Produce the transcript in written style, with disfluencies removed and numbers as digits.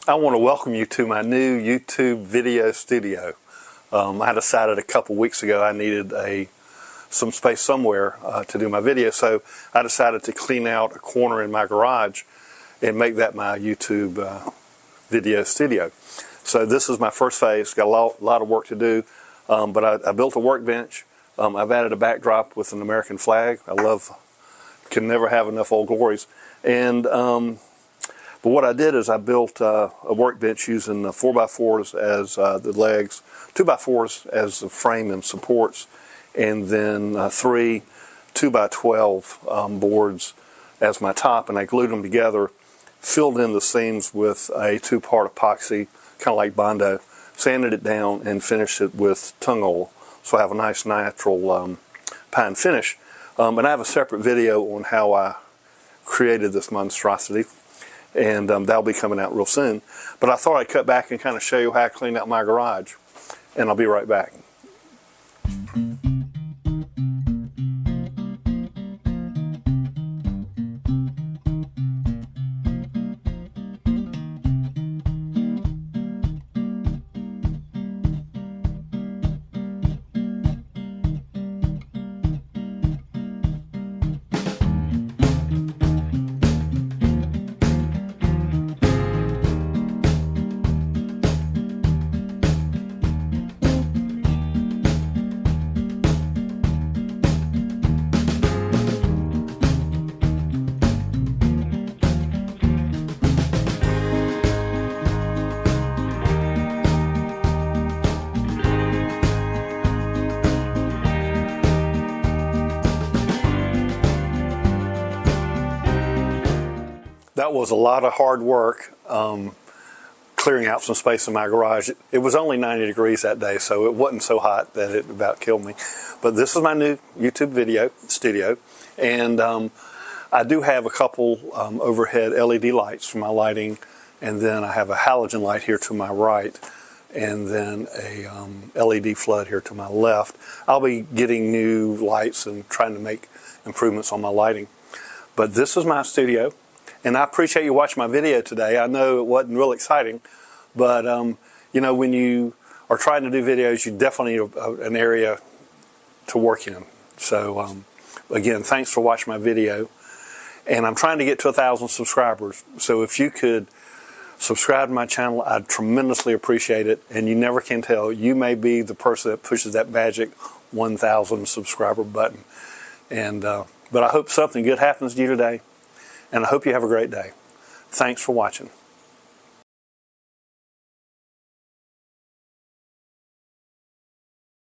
I want to welcome you to my new YouTube video studio. I decided a couple weeks ago I needed some space somewhere to do my video, so I decided to clean out a corner in my garage and make that my YouTube video studio. So this is my first phase. Got a lot of work to do, but I built a workbench. I've added a backdrop with an American flag. Can never have enough Old Glories. And but what I did is I built a workbench using 4x4s as the legs, 2x4s as the frame and supports, and then 3 2x12 boards as my top, and I glued them together, filled in the seams with a 2-part epoxy, kind of like Bondo, sanded it down, and finished it with tung oil, so I have a nice natural pine finish. And I have a separate video on how I created this monstrosity, and that'll be coming out real soon. But I thought I'd cut back and kind of show you how I cleaned out my garage, and I'll be right back. That was a lot of hard work, clearing out some space in my garage. It was only 90 degrees that day, so it wasn't so hot that it about killed me. But this is my new YouTube video studio, and I do have a couple overhead LED lights for my lighting, and then I have a halogen light here to my right, and then a LED flood here to my left. I'll be getting new lights and trying to make improvements on my lighting. But this is my studio. And I appreciate you watching my video today. I know it wasn't real exciting, but you know, when you are trying to do videos, you definitely need an area to work in. So again, thanks for watching my video. And I'm trying to get to 1,000 subscribers. So if you could subscribe to my channel, I'd tremendously appreciate it. And you never can tell. You may be the person that pushes that magic 1,000 subscriber button. And but I hope something good happens to you today. And I hope you have a great day. Thanks for watching.